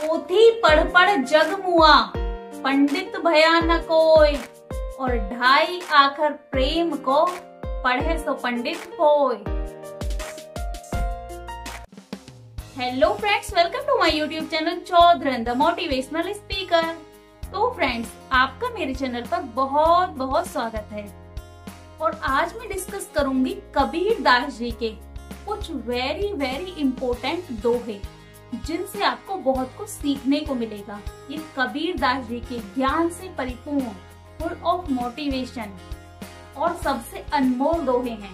पोथी पढ़ पढ़ जग मुआ, पंडित भया न कोय, और ढाई आखर प्रेम को, पढ़े सो पंडित होय। Hello friends, welcome to my YouTube channel Chaudharan the motivational speaker. तो फ्रेंड्स, आपका मेरे चैनल पर बहुत बहुत स्वागत है। और आज मैं डिस्कस करूंगी कबीर दास जी के कुछ वेरी इम्पोर्टेंट दोहे, जिनसे आपको बहुत कुछ सीखने को मिलेगा। ये कबीर दास जी के ज्ञान से परिपूर्ण, फुल ऑफ मोटिवेशन और सबसे अनमोल दोहे हैं।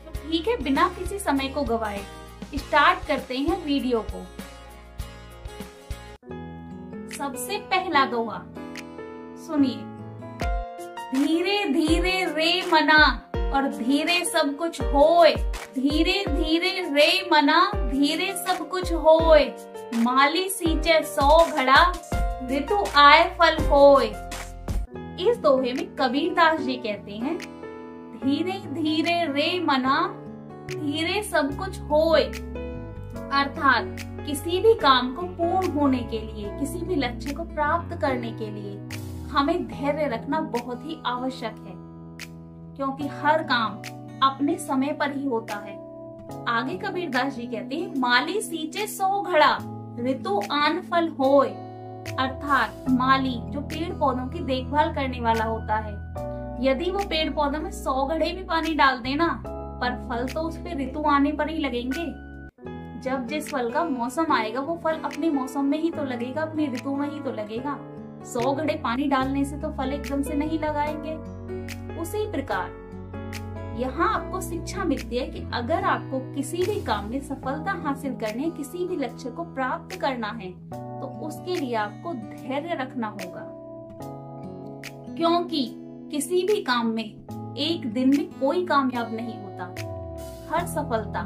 तो ठीक है, बिना किसी समय को गवाए स्टार्ट करते हैं वीडियो को। सबसे पहला दोहा सुनिए। धीरे धीरे रे मना और धीरे सब कुछ होए, धीरे धीरे रे मना धीरे सब कुछ होए, माली सींचे 100 घड़ा ऋतु आए फल होए। इस दोहे में कबीर दास जी कहते हैं, धीरे धीरे रे मना धीरे सब कुछ होए, अर्थात किसी भी काम को पूर्ण होने के लिए, किसी भी लक्ष्य को प्राप्त करने के लिए हमें धैर्य रखना बहुत ही आवश्यक है, क्योंकि हर काम अपने समय पर ही होता है। आगे कबीर दास जी कहते हैं, माली सींचे 100 घड़ा ऋतु आन फल होए, अर्थात माली जो पेड़ पौधों की देखभाल करने वाला होता है, यदि वो पेड़ पौधों में 100 घड़े भी पानी डाल देना, पर फल तो उस पे ऋतु आने पर ही लगेंगे। जब जिस फल का मौसम आएगा वो फल अपने मौसम में ही तो लगेगा, अपनी ऋतु में ही तो लगेगा। 100 घड़े पानी डालने से तो फल एकदम से नहीं लगाएंगे। उसी प्रकार यहाँ आपको शिक्षा मिलती है कि अगर आपको किसी भी काम में सफलता हासिल करनी है, किसी भी लक्ष्य को प्राप्त करना है, तो उसके लिए आपको धैर्य रखना होगा, क्योंकि किसी भी काम में एक दिन में कोई कामयाब नहीं होता। हर सफलता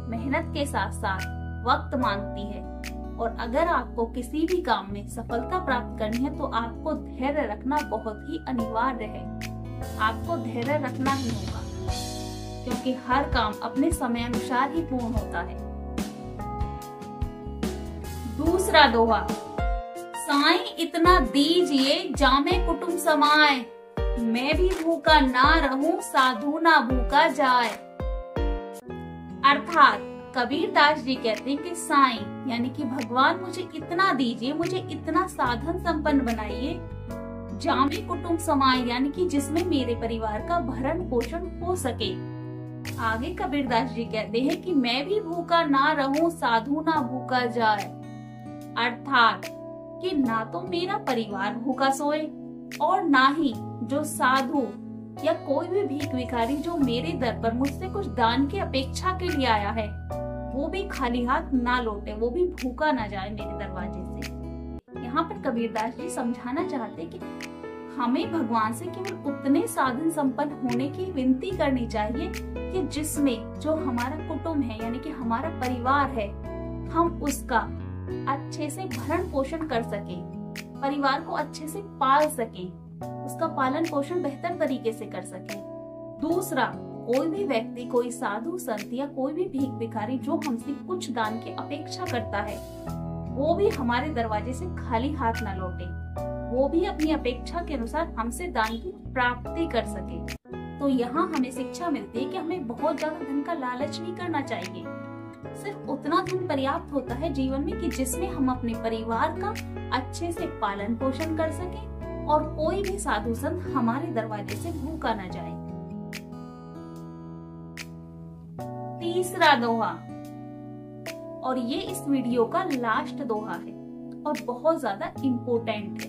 मेहनत के साथ साथ वक्त मांगती है, और अगर आपको किसी भी काम में सफलता प्राप्त करनी है तो आपको धैर्य रखना बहुत ही अनिवार्य है। आपको धैर्य रखना ही होगा, क्योंकि हर काम अपने समय अनुसार ही पूर्ण होता है। दूसरा दोहा, साईं इतना दीजिए जामे कुटुंब समाए, मैं भी भूखा ना रहूं साधु ना भूखा जाए। अर्थात कबीर दास जी कहते हैं कि साईं यानी कि भगवान मुझे इतना दीजिए, मुझे इतना साधन संपन्न बनाइए, जामे कुटुंब समाए यानी कि जिसमें मेरे परिवार का भरण पोषण हो सके। आगे कबीर दास जी कहते हैं कि मैं भी भूखा ना रहूं साधु ना भूखा जाए, अर्थात कि ना तो मेरा परिवार भूखा सोए और ना ही जो साधु या कोई भी भीख भिखारी जो मेरे दर पर मुझसे कुछ दान की अपेक्षा के लिए आया है, वो भी खाली हाथ ना लौटे, वो भी भूखा ना जाए मेरे दरवाजे से। यहाँ पर कबीर दास जी समझाना चाहते कि हमें भगवान से केवल उतने साधन संपन्न होने की विनती करनी चाहिए कि जिसमें जो हमारा कुटुंब है यानी कि हमारा परिवार है, हम उसका अच्छे से भरण पोषण कर सके, परिवार को अच्छे से पाल सके, उसका पालन पोषण बेहतर तरीके से कर सके। दूसरा, कोई भी व्यक्ति, कोई साधु संत या कोई भी भीख भिखारी जो हमसे कुछ दान की अपेक्षा करता है, वो भी हमारे दरवाजे से खाली हाथ ना लौटे, वो भी अपनी अपेक्षा के अनुसार हमसे दान की प्राप्ति कर सके। तो यहाँ हमें शिक्षा मिलती है कि हमें बहुत ज्यादा धन का लालच नहीं करना चाहिए। सिर्फ उतना धन पर्याप्त होता है जीवन में कि जिसमें हम अपने परिवार का अच्छे से पालन पोषण कर सके और कोई भी साधु संत हमारे दरवाजे से भूखा न जाए। तीसरा दोहा, और ये इस वीडियो का लास्ट दोहा है और बहुत ज्यादा इम्पोर्टेंट है,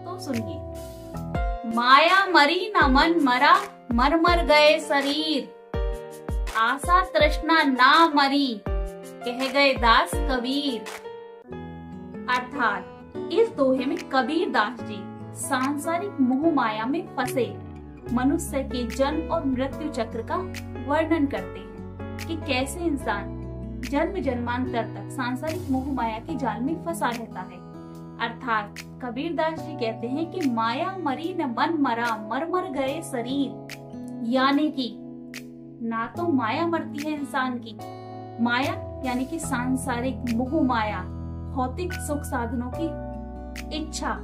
तो सुनिए। माया मरी न मन मरा, मर मर गए शरीर, आशा तृष्णा ना मरी, कह गए दास कबीर। अर्थात इस दोहे में कबीर दास जी सांसारिक मोह माया में फंसे मनुष्य के जन्म और मृत्यु चक्र का वर्णन करते हैं कि कैसे इंसान जन्म जन्मांतर तक सांसारिक मोह माया के जाल में फंसा रहता है। अर्थात कबीर दास जी कहते हैं कि माया मरी न मन मरा, मर मर गए शरीर, यानी कि ना तो माया मरती है इंसान की, माया यानी कि सांसारिक मोह माया भौतिक सुख साधनों की इच्छा।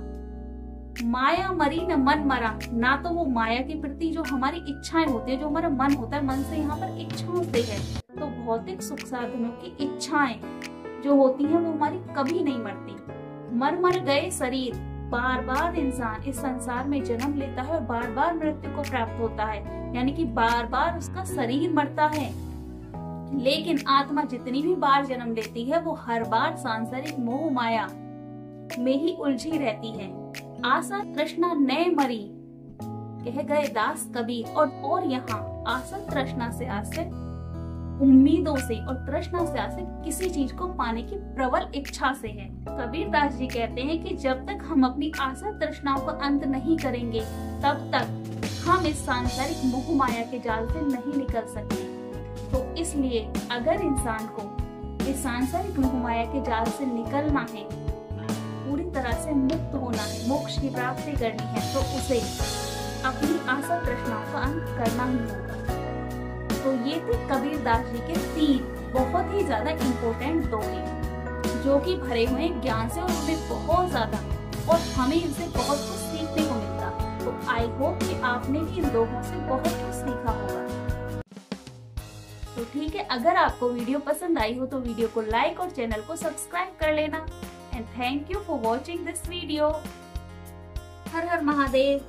माया मरी न मन मरा, ना तो वो माया के प्रति जो हमारी इच्छाएं होती है, जो हमारा मन होता है, मन से यहाँ पर इच्छाओं से है, तो भौतिक सुख साधनों की इच्छाएं जो होती हैं वो हमारी कभी नहीं मरती। मर गए शरीर, बार बार इंसान इस संसार में जन्म लेता है और बार बार मृत्यु को प्राप्त होता है, यानी कि बार बार उसका शरीर मरता है। लेकिन आत्मा जितनी भी बार जन्म लेती है वो हर बार सांसारिक मोह माया में ही उलझी रहती है। आशा तृष्णा नए मरी, कह गए दास कबीर। और यहाँ आशा तृष्णा से आशय, उम्मीदों से और तृष्णा से आशय किसी चीज को पाने की प्रबल इच्छा से है। कबीर दास जी कहते हैं कि जब तक हम अपनी आशा तृष्णाओं का अंत नहीं करेंगे तब तक हम इस सांसारिक मोह माया के जाल से नहीं निकल सकते। तो इसलिए अगर इंसान को इस सांसारिक मोह माया के जाल से निकलना है, पूरी तरह से मुक्त होना है, मोक्ष की प्राप्ति करनी है, तो उसे अपनी आशा तृष्णाओं का अंत करना ही होगा। तो ये थे कबीर दास जी के 3 बहुत ही ज्यादा इम्पोर्टेंट दोहे, जो कि भरे हुए ज्ञान से और उनमें बहुत ज्यादा, और हमें इनसे बहुत कुछ सीखने को मिलता। तो आई होप कि आपने भी इन दोहों से बहुत कुछ सीखा होगा। तो ठीक है, अगर आपको वीडियो पसंद आई हो तो वीडियो को लाइक और चैनल को सब्सक्राइब कर लेना। And thank you for watching this video. Her her Mahadev.